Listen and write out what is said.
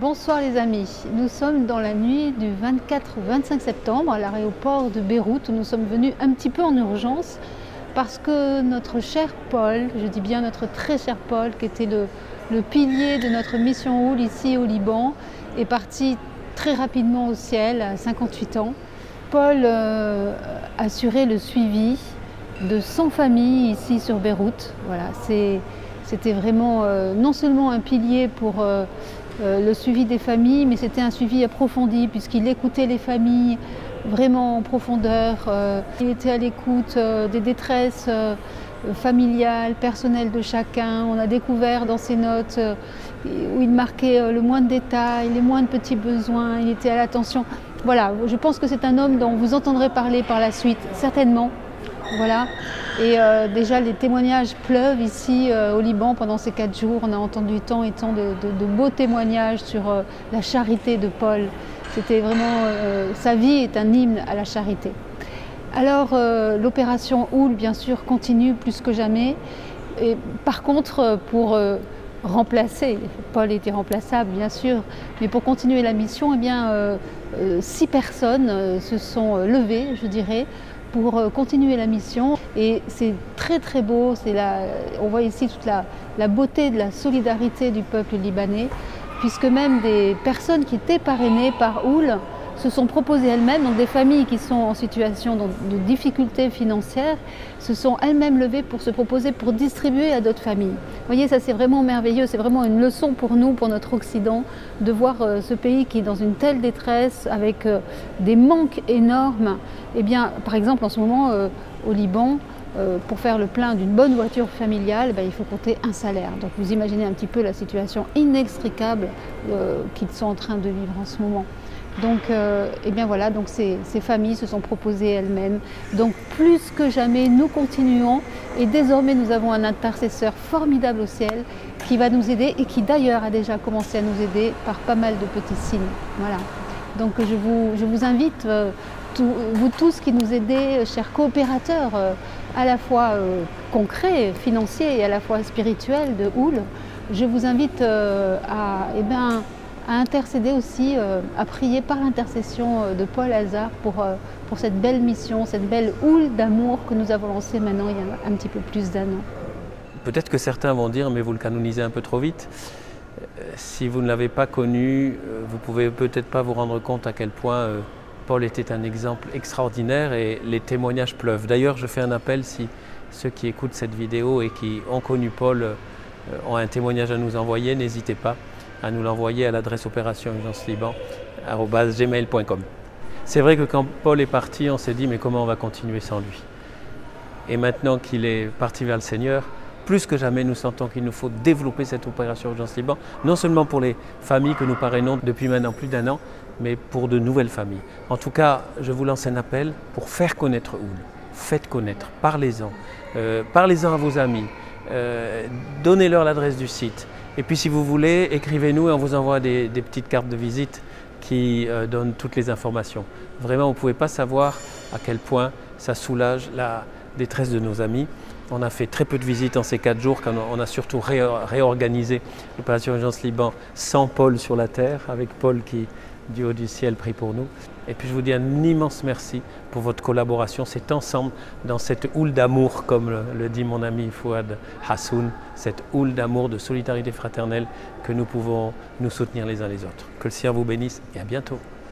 Bonsoir les amis, nous sommes dans la nuit du 24 au 25 septembre à l'aéroport de Beyrouth où nous sommes venus un petit peu en urgence parce que notre cher Paul, je dis bien notre très cher Paul qui était le pilier de notre mission Houle ici au Liban, est parti très rapidement au ciel à 58 ans. Paul assurait le suivi de 100 familles ici sur Beyrouth. Voilà, c'était vraiment non seulement un pilier pour le suivi des familles, mais c'était un suivi approfondi puisqu'il écoutait les familles vraiment en profondeur. Il était à l'écoute des détresses familiales, personnelles de chacun. On a découvert dans ses notes où il marquait le moins de détails, les moins de petits besoins. Il était à l'attention. Voilà, je pense que c'est un homme dont vous entendrez parler par la suite, certainement. Voilà. Et déjà les témoignages pleuvent ici au Liban pendant ces 4 jours. On a entendu tant et tant de beaux témoignages sur la charité de Paul. C'était vraiment, sa vie est un hymne à la charité. Alors l'opération Houle bien sûr continue plus que jamais. Et, par contre pour remplacer, Paul était remplaçable bien sûr, mais pour continuer la mission, eh bien 6 personnes se sont levées, je dirais, pour continuer la mission. Et c'est très très beau, on voit ici toute la beauté de la solidarité du peuple libanais, puisque même des personnes qui étaient parrainées par Houle se sont proposées elles-mêmes, donc des familles qui sont en situation de difficultés financières, se sont elles-mêmes levées pour se proposer pour distribuer à d'autres familles. Vous voyez, ça c'est vraiment merveilleux, c'est vraiment une leçon pour nous, pour notre Occident, de voir ce pays qui est dans une telle détresse, avec des manques énormes. Eh bien, par exemple, en ce moment, au Liban, pour faire le plein d'une bonne voiture familiale, il faut compter un salaire. Donc vous imaginez un petit peu la situation inextricable qu'ils sont en train de vivre en ce moment. Donc, eh bien voilà, donc ces familles se sont proposées elles-mêmes. Donc plus que jamais, nous continuons et désormais nous avons un intercesseur formidable au ciel qui va nous aider et qui d'ailleurs a déjà commencé à nous aider par pas mal de petits signes. Voilà. Donc je vous invite, vous tous qui nous aidez, chers coopérateurs, à la fois concrets, financiers et à la fois spirituels de Houle, je vous invite à intercéder aussi, à prier par l'intercession de Paul Hazard pour cette belle mission, cette belle houle d'amour que nous avons lancée maintenant il y a un petit peu plus d'1 an. Peut-être que certains vont dire, mais vous le canonisez un peu trop vite. Si vous ne l'avez pas connu, vous ne pouvez peut-être pas vous rendre compte à quel point Paul était un exemple extraordinaire et les témoignages pleuvent. D'ailleurs, je fais un appel si ceux qui écoutent cette vidéo et qui ont connu Paul ont un témoignage à nous envoyer, n'hésitez pas à nous l'envoyer à l'adresse opérationurgenceliban@gmail.com. C'est vrai que quand Paul est parti, on s'est dit mais comment on va continuer sans lui? Et maintenant qu'il est parti vers le Seigneur, plus que jamais nous sentons qu'il nous faut développer cette opération Urgence Liban, non seulement pour les familles que nous parrainons depuis maintenant plus d'1 an, mais pour de nouvelles familles. En tout cas, je vous lance un appel pour faire connaître Houle. Faites connaître, parlez-en, parlez-en à vos amis, donnez-leur l'adresse du site. Et puis si vous voulez, écrivez-nous et on vous envoie des petites cartes de visite qui donnent toutes les informations. Vraiment, vous ne pouvez pas savoir à quel point ça soulage la détresse de nos amis. On a fait très peu de visites en ces 4 jours, quand on a surtout réorganisé l'opération Urgence Liban sans Paul sur la terre, avec Paul qui, du haut du ciel, prie pour nous. Et puis je vous dis un immense merci pour votre collaboration. C'est ensemble, dans cette houle d'amour, comme le dit mon ami Fouad Hassoun, cette houle d'amour, de solidarité fraternelle, que nous pouvons nous soutenir les uns les autres. Que le Seigneur vous bénisse et à bientôt.